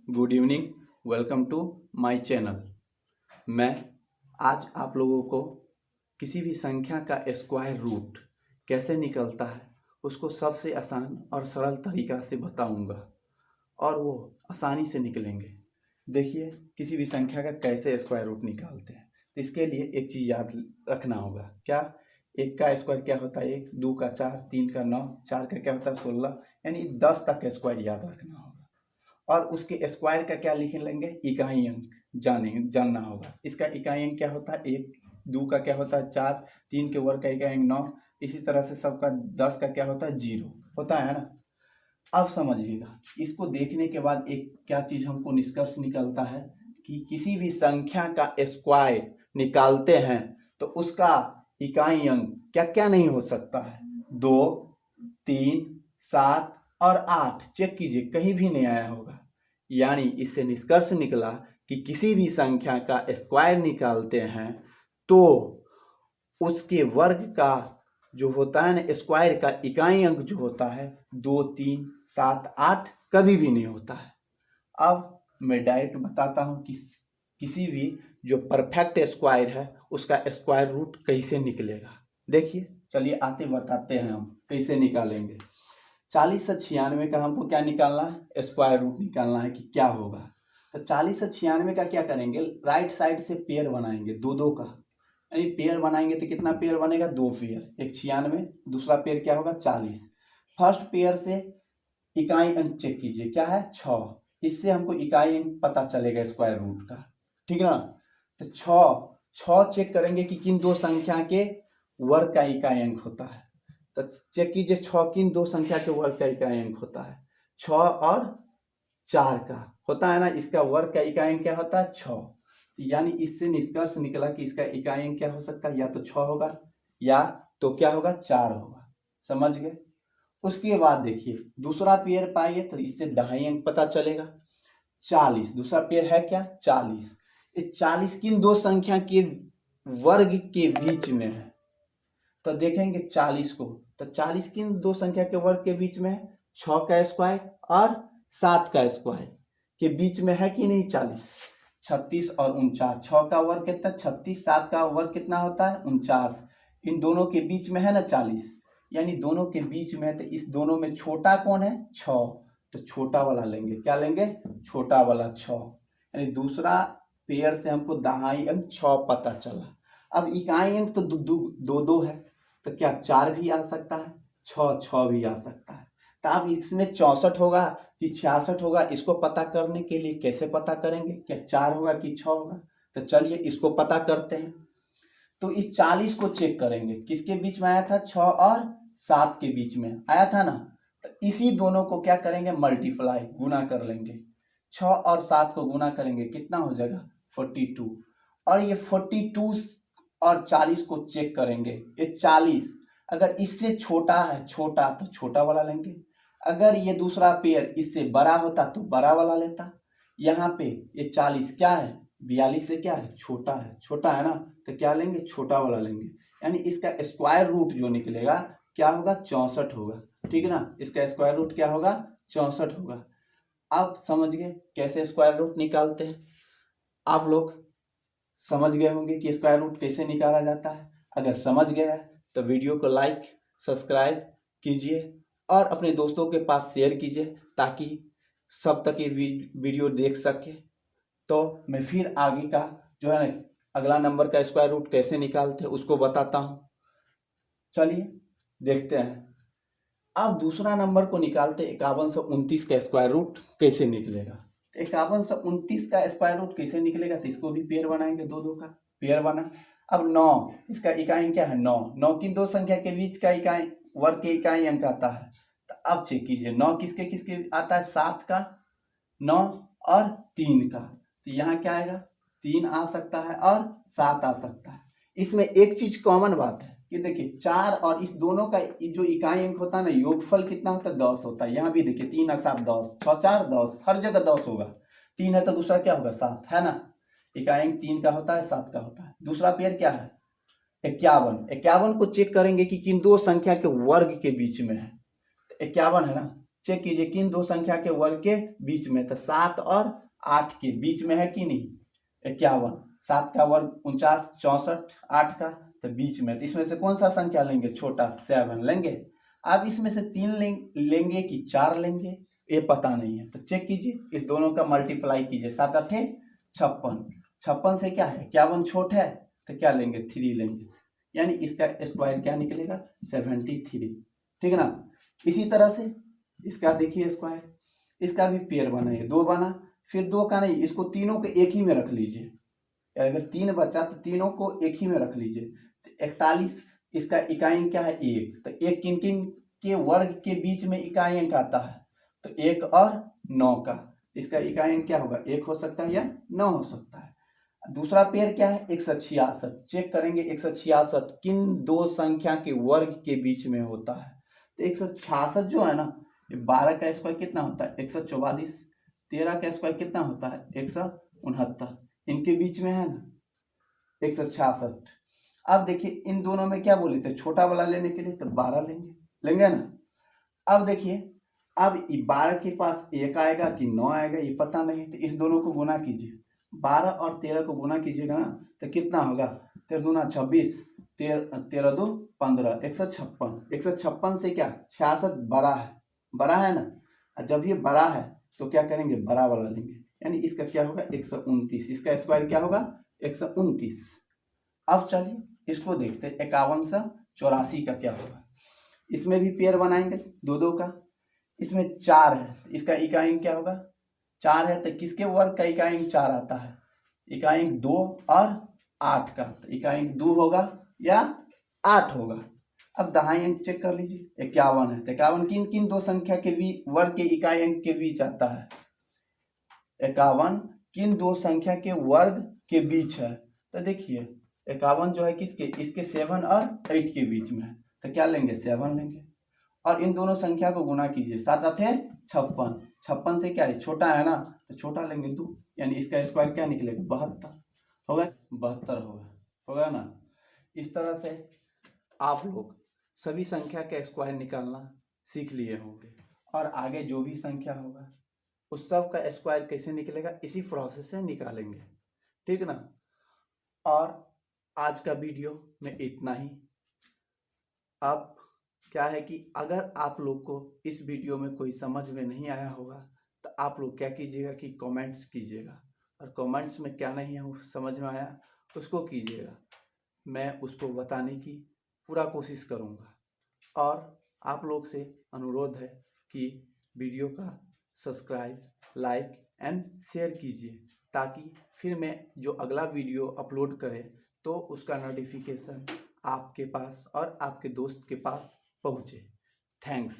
Good evening. Welcome to my channel. मैं आज आप लोगों को किसी भी संख्या का स्क्वायर रूट कैसे निकलता है उसको सबसे आसान और सरल तरीका से बताऊंगा और वो आसानी से निकलेंगे। देखिए, किसी भी संख्या का कैसे स्क्वायर रूट निकालते हैं तो इसके लिए एक चीज़ याद रखना होगा। क्या? एक का स्क्वायर क्या होता है? एक, दो का चार, तीन का नौ, चार का क्या होता है? 16, यानी 10 तक का स्क्वायर याद रखना होगा। और उसके स्क्वायर का क्या लिख लेंगे? इकाई अंक जानना होगा। इसका इकाई अंक क्या होता है? एक, दो का क्या होता है? चार, तीन के वर्ग का इकाई अंक 9, इसी तरह से सबका 10 का क्या होता है? 0 होता है ना। अब समझिएगा, इसको देखने के बाद एक क्या चीज हमको निष्कर्ष निकलता है कि किसी भी संख्या का स्क्वायर निकालते हैं तो उसका इकाई अंक क्या क्या नहीं हो सकता है? 2, 3, 7 और 8। चेक कीजिए, कहीं भी नहीं आया होगा। यानी इससे निष्कर्ष निकला कि किसी भी संख्या का स्क्वायर निकालते हैं तो उसके वर्ग का जो होता है ना, स्क्वायर का इकाई अंक जो होता है 2, 3, 7, 8 कभी भी नहीं होता है। अब मैं डायरेक्ट बताता हूँ कि किसी भी जो परफेक्ट स्क्वायर है उसका स्क्वायर रूट कैसे निकलेगा। देखिए, चलिए आते बताते हैं हम कैसे निकालेंगे। 40 से 96 का हमको क्या निकालना है? स्क्वायर रूट निकालना है कि क्या होगा। तो 40 से 96 का क्या करेंगे? राइट साइड से पेयर बनाएंगे, दो दो का। यानी पेयर बनाएंगे तो कितना पेयर बनेगा? 2 पेयर। एक 96, दूसरा पेयर क्या होगा? 40। फर्स्ट पेयर से इकाई अंक चेक कीजिए, क्या है? 6। इससे हमको इकाई अंक पता चलेगा स्क्वायर रूट का, ठीक ना। तो 6 चेक करेंगे कि किन दो संख्या के वर्ग का इकाई अंक होता है। तो चेक कीजिए 6 किन दो संख्या के वर्ग का इकाई अंक होता है? 6 और 4 का होता है ना। इसका वर्ग का इकाई अंक क्या होता है? 6। यानी इससे निष्कर्ष निकला कि इसका इकाई अंक क्या हो सकता है? या तो 6 होगा या तो क्या होगा? 4 होगा। समझ गए? उसके बाद देखिए, दूसरा पेयर पाइए तो इससे दहाई अंक पता चलेगा। 40 दूसरा पेयर है क्या? 40। इस 40 किन दो संख्या के वर्ग के बीच में है? तो देखेंगे 40 को, तो 40 किन दो संख्या के वर्ग के बीच में है? 6 का स्क्वायर और 7 का स्क्वायर के बीच में है कि नहीं? 40, 36 और 49। 6 का वर्ग कितना? 36। 7 का वर्ग कितना होता है? 49। इन दोनों के बीच में है ना 40, यानी दोनों के बीच में है। तो इस दोनों में छोटा कौन है? 6। तो छोटा वाला लेंगे। क्या लेंगे? छोटा वाला 6। यानी दूसरा पेयर से हमको दहाई अंक 6 पता चला। अब इकाई अंक तो दो दो है, तो क्या 4 भी आ सकता है? 6 भी आ सकता है। तो अब इसमें 64 होगा कि 66 होगा, इसको पता करने के लिए कैसे पता करेंगे? क्या 4 होगा कि 6 होगा? तो चलिए इसको पता करते हैं। तो इस 40 को चेक करेंगे, किसके बीच में आया था? 6 और 7 के बीच में आया था ना। तो इसी दोनों को क्या करेंगे? मल्टीप्लाई, गुना कर लेंगे। 6 और 7 को गुना करेंगे, कितना हो जाएगा? 42। और ये 42 और 40 को चेक करेंगे। ये 40 अगर इससे छोटा है, छोटा, तो छोटा वाला लेंगे। अगर ये दूसरा पेयर इससे बड़ा होता तो बड़ा वाला लेता। यहाँ पे ये 40 क्या है? 42 से क्या है? छोटा है। छोटा है ना, तो क्या लेंगे? छोटा वाला लेंगे। यानी इसका स्क्वायर रूट जो निकलेगा क्या होगा? 64 होगा। ठीक है ना, इसका स्क्वायर रूट क्या होगा? 64 होगा। आप समझ गए कैसे स्क्वायर रूट निकालते हैं? आप लोग समझ गए होंगे कि स्क्वायर रूट कैसे निकाला जाता है। अगर समझ गए तो वीडियो को लाइक, सब्सक्राइब कीजिए और अपने दोस्तों के पास शेयर कीजिए ताकि सब तक ये वीडियो देख सके। तो मैं फिर आगे का जो है ना, अगला नंबर का स्क्वायर रूट कैसे निकालते हैं उसको बताता हूँ। चलिए देखते हैं। अब दूसरा नंबर को निकालते 5129 का स्क्वायर रूट कैसे निकलेगा। 5129 का स्क्वायर रूट कैसे निकलेगा? तो इसको भी पेयर बनाएंगे, दो दो का पेयर बना। अब 9, इसका इकाई क्या है? 9। 9 की दो संख्या के बीच का इकाई वर्ग के इकाई अंक आता है। तो अब चेक कीजिए 9 किसके किसके आता है? 7 का, 9 और 3 का। तो यहाँ क्या आएगा? 3 आ सकता है और 7 आ सकता है। इसमें एक चीज कॉमन बात है कि देखिए 4 और इस दोनों का जो इकाई अंक होता है ना, योगफल कितना होता है? 10 होता है। यहाँ भी देखिए 3 और 7 10, 6 4 10, हर जगह 10 होगा। 3 है तो दूसरा क्या होगा? 7 है ना। इकाई अंक 3 का होता है, 7 का होता है। दूसरा पेयर क्या है? 51। 51 को चेक करेंगे कि किन दो संख्या के वर्ग के बीच में है। 51 है ना, चेक कीजिए किन दो संख्या के वर्ग के बीच में, तो 7 और 8 के बीच में है कि नहीं, 51, 7 का वर्ग 49, 64, 8 का तो बीच में, तो इसमें से कौन सा संख्या लेंगे, छोटा 7 लेंगे। अब इसमें से 3 लेंगे कि 4 लेंगे, ये पता नहीं है, तो चेक कीजिए, इस दोनों का मल्टीप्लाई कीजिए, 7 8 56, 56 से क्या है 51 छोट है, तो क्या लेंगे 3 लेंगे, यानी इसका स्क्वायर क्या निकलेगा 73, ठीक है ना। इसी तरह से इसका देखिए स्क्वायर, इसका भी पेयर बना है, 2 बना, फिर 2 का नहीं, इसको तीनों को एक ही में रख लीजिए, अगर 3 बचा तो तीनों को एक ही में रख लीजिए, तो 41, इसका इकाई अंक क्या है 1, तो 1 किन किन के वर्ग के बीच में इकाई अंक आता है, तो 1 और 9 का, इसका इकाई अंक क्या होगा 1 हो सकता है या 9 हो सकता है। दूसरा पेयर क्या है 166, चेक करेंगे 166 किन दो संख्या के वर्ग के बीच में होता है, तो 166 जो है ना, 12 का स्क्वायर कितना होता है 144, 13 का स्क्वायर कितना होता है 169, इनके बीच में है ना 166। अब देखिए इन दोनों में क्या बोले थे छोटा वाला लेने के लिए, तो 12 लेंगे ना। अब देखिए अब 12 के पास 1 आएगा कि 9 आएगा ये पता नहीं, तो इस दोनों को गुना कीजिए, 12 और 13 को गुना कीजिएगा ना, तो कितना होगा 13 दूना 26, 13 दो 15, 156, 156 से क्या 66 बड़ा है ना, और जब ये बड़ा है तो क्या करेंगे बड़ा वाला लेंगे, यानी इसका क्या होगा 129, इसका स्क्वायर क्या होगा 129। अब चलिए इसको देखते हैं 51 से 84 का क्या होगा, इसमें भी पेयर बनाएंगे 2 का, इसमें 4 है, इसका इकाई अंक क्या होगा 4 है, तो किसके वर्ग का इकाई अंक 4 आता है, इकाई अंक 2 और 8 का, तो इकाई अंक 2 होगा या 8 होगा। अब दहाई अंक चेक कर लीजिए 51 है, तो 51 किन किन दो संख्या के वर्ग के इकाई अंक के बीच आता है, 51 किन दो संख्या के वर्ग के बीच है, तो देखिए 51 जो है किसके, इसके 7 और 8 के बीच में है, तो क्या लेंगे 7 लेंगे, और इन दोनों संख्या को गुना कीजिए, 7 8 56, 56 से क्या है छोटा है ना, तो छोटा लेंगे 2, यानी इसका स्क्वायर क्या निकलेगा 72 होगा, 72 होगा ना। इस तरह से आप लोग सभी संख्या का स्क्वायर निकालना सीख लिए होंगे, और आगे जो भी संख्या होगा उस सब का स्क्वायर कैसे निकलेगा इसी प्रोसेस से निकालेंगे, ठीक ना। और आज का वीडियो में इतना ही। अब क्या है कि अगर आप लोग को इस वीडियो में कोई समझ में नहीं आया होगा तो आप लोग क्या कीजिएगा कि कमेंट्स कीजिएगा, और कमेंट्स में क्या नहीं है समझ में आया उसको कीजिएगा, मैं उसको बताने की पूरा कोशिश करूँगा। और आप लोग से अनुरोध है कि वीडियो का सब्सक्राइब, लाइक एंड शेयर कीजिए, ताकि फिर मैं जो अगला वीडियो अपलोड करें तो उसका नोटिफिकेशन आपके पास और आपके दोस्त के पास पहुँचे। थैंक्स।